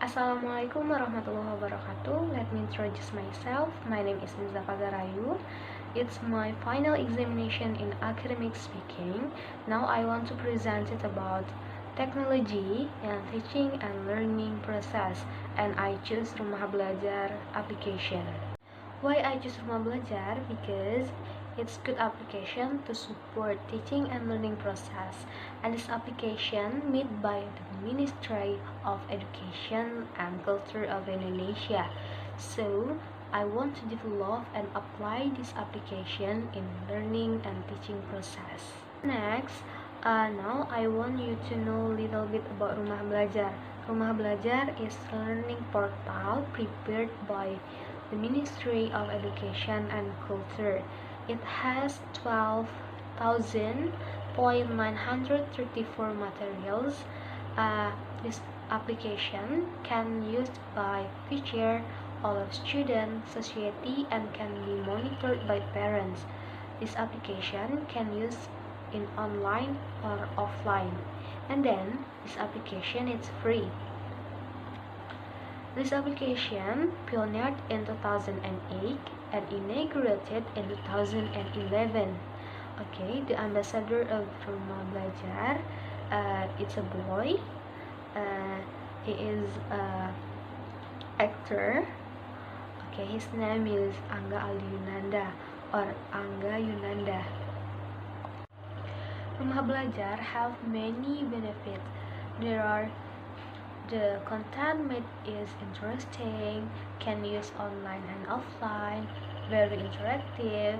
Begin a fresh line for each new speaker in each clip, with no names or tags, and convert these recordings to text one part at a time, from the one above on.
Assalamualaikum warahmatullahi wabarakatuh. Let me introduce myself. My name is Nizafa Garayu. It's my final examination in academic speaking. Now I want to present it about technology and teaching and learning process, and I choose Rumah Belajar application. Why I choose Rumah Belajar? Because it's good application to support teaching and learning process, and this application made by the Ministry of Education and Culture of Indonesia. So I want to develop and apply this application in learning and teaching process. Next, now I want you to know a little bit about Rumah Belajar. Rumah Belajar is a learning portal prepared by the Ministry of Education and Culture. It has 12,934 materials. This application can used by teacher, all of students, society, and can be monitored by parents. This application can use in online or offline, and then this application is free. This application pioneered in 2008 and inaugurated in 2011. Okay, the ambassador of Rumah Belajar, it's a boy. He is an actor. Okay, his name is Angga Ali Yunanda or Angga Yunanda. Rumah Belajar have many benefits. The content made is interesting, can use online and offline, very interactive,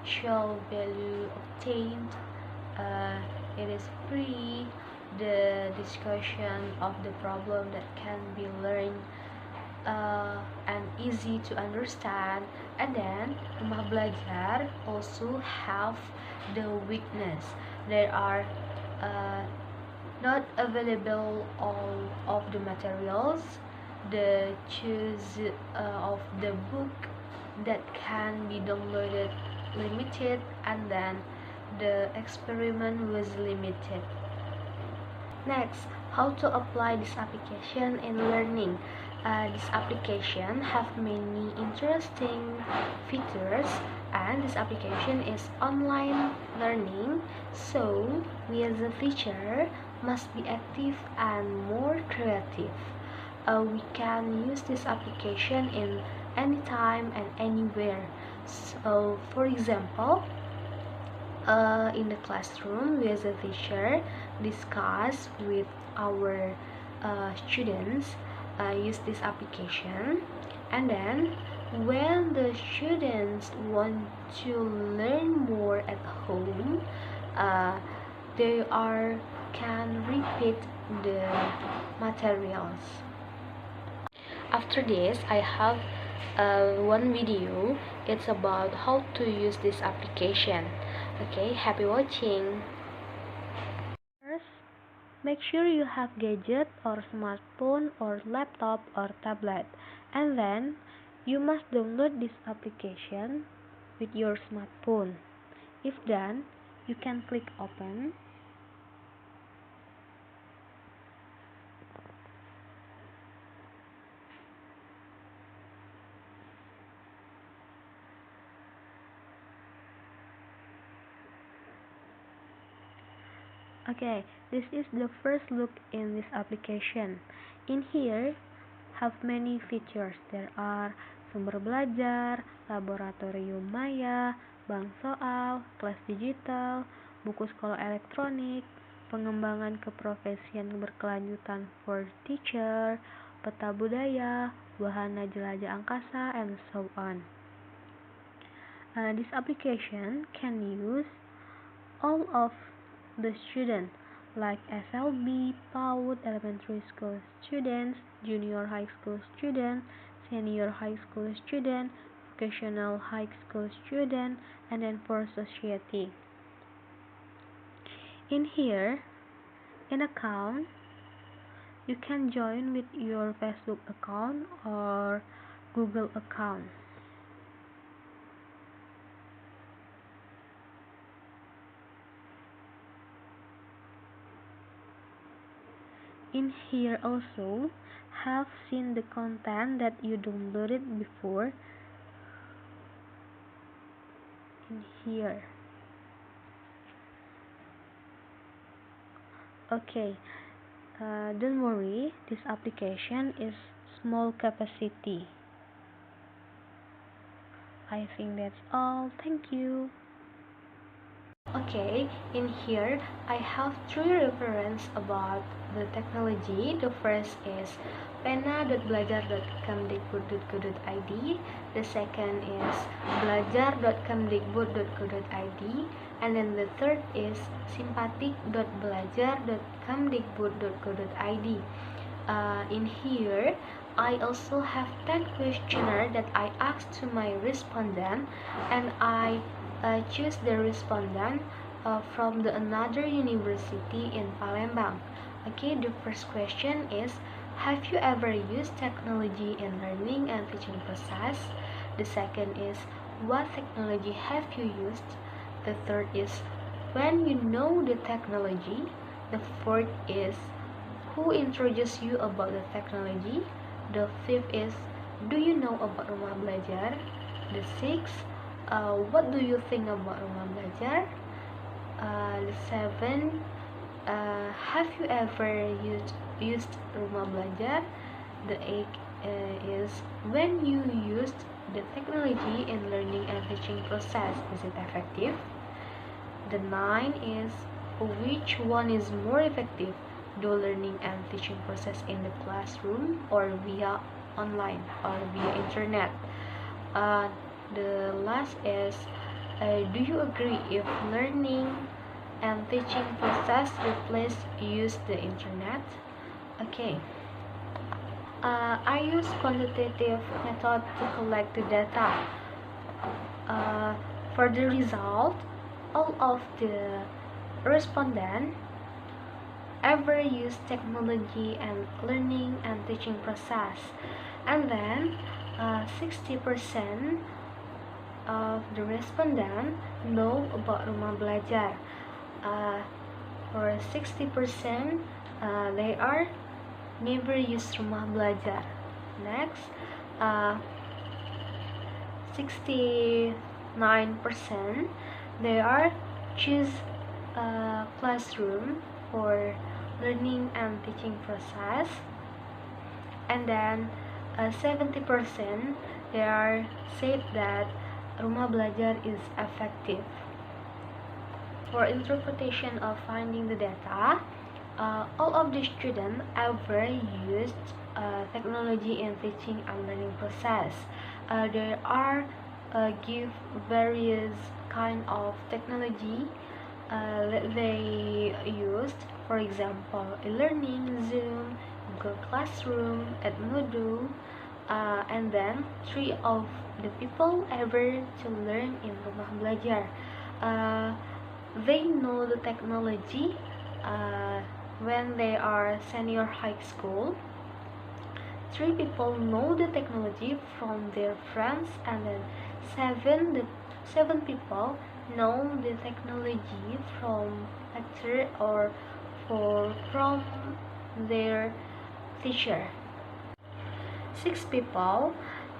show value obtained, it is free, the discussion of the problem that can be learned and easy to understand. And then Rumah Belajar also have the weakness. There are not available all of the materials, the choose of the book that can be downloaded limited, and then the experiment was limited. Next, how to apply this application in learning. This application have many interesting features, and this application is online learning, so we as a teacher must be active and more creative. We can use this application in anytime and anywhere. So for example, in the classroom, we as a teacher discuss with our students, use this application, and then when the students want to learn more at home, they can repeat the materials. After this, I have one video. It's about how to use this application. Okay, happy watching. First, make sure you have gadget or smartphone or laptop or tablet, and then you must download this application with your smartphone. If done, you can click open. Okay, this is the first look in this application. In here, have many features. There are sumber belajar, laboratorium maya, bank soal, kelas digital, buku sekolah elektronik, pengembangan keprofesian berkelanjutan for teacher, peta budaya, wahana jelajah angkasa, and so on. This application can use all of the students like SLB, PAUD, elementary school students, junior high school students, senior high school students, vocational high school students, and then for society. In here, in account, you can join with your Facebook account or Google account. In here also have seen the content that you downloaded before in here. Okay, don't worry, this application is small capacity. I think that's all. Thank you. Okay, in here I have three references about the technology. The first is pena.belajar.kemdikbud.go.id. The second is belajar.kemdikbud.go.id. And then the third is simpatik.belajar.kemdikbud.go.id. In here, I also have 10 questionnaire that I asked to my respondent, and I choose the respondent from another university in Palembang. Okay, the first question is, have you ever used technology in learning and teaching process? The second is, what technology have you used? The third is, when you know the technology? The fourth is, who introduced you about the technology? The fifth is, do you know about Rumah Belajar? The sixth, what do you think about Rumah Belajar? The seventh, have you ever used Rumah Belajar? The eighth is, when you used the technology in learning and teaching process, is it effective? The ninth is, which one is more effective? Do learning and teaching process in the classroom or via online or via internet? The last is, do you agree if learning and teaching process replace use the internet? Okay. I use quantitative method to collect the data. For the result, all of the respondents ever use technology and learning and teaching process, and then 60% of the respondent know about Rumah Belajar. For 60%, they are never use Rumah Belajar. Next, 69% they are choose classroom for learning and teaching process, and then 70% they are said that Rumah Belajar is effective. For interpretation of finding the data, all of the students ever used technology in teaching and learning process. There are give various kind of technology that they used. For example, e-learning, Zoom, Google Classroom, Edmodo, and then three of the people ever to learn in Rumah Belajar. They know the technology when they are senior high school. Three people know the technology from their friends, and then seven people know the technology from lecture or from their teacher. 6 people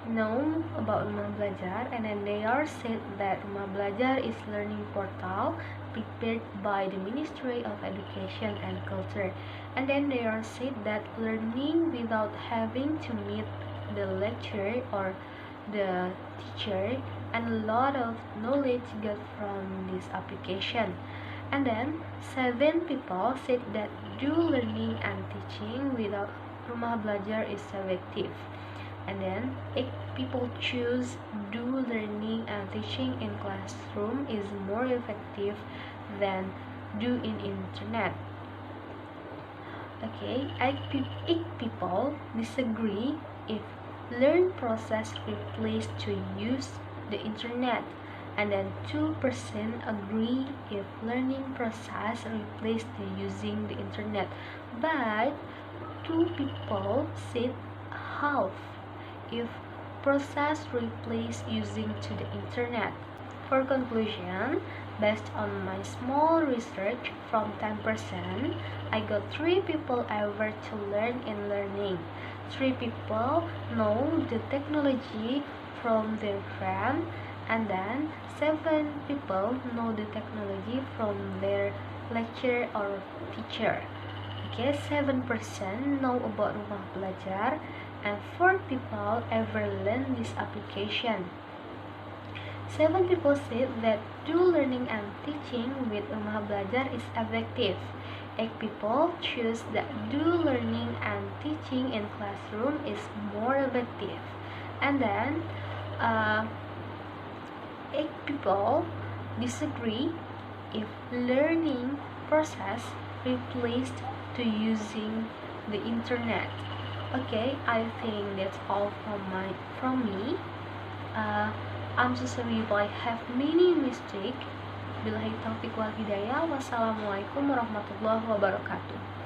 know about Rumah Belajar, and then they are said that Rumah Belajar is learning portal prepared by the Ministry of Education and Culture, and then they are said that learning without having to meet the lecturer or the teacher, and a lot of knowledge got from this application. And then 7 people said that do learning and teaching without Rumah Belajar is effective. And then 8 people choose do learning and teaching in classroom is more effective than do in internet. Okay, 8 people disagree if learn process replaced to use the internet, and then 2% agree if learning process replaced to using the internet, but 2 people said half if process replaced using to the internet. For conclusion, based on my small research from 10%, I got 3 people ever to learn in learning. 3 people know the technology from their friend, and then 7 people know the technology from their lecturer or teacher. Okay, 7% know about Rumah Belajar, and 4 people ever learn this application. 7 people said that dual learning and teaching with Rumah Belajar is effective. 8 people choose that dual learning and teaching in classroom is more effective. And then 8 people disagree if learning process replaced to using the internet. Okay, I think that's all from me. I'm so sorry if I have many mistakes. Billahi taufiq wal hidayah. Wassalamualaikum warahmatullahi wabarakatuh.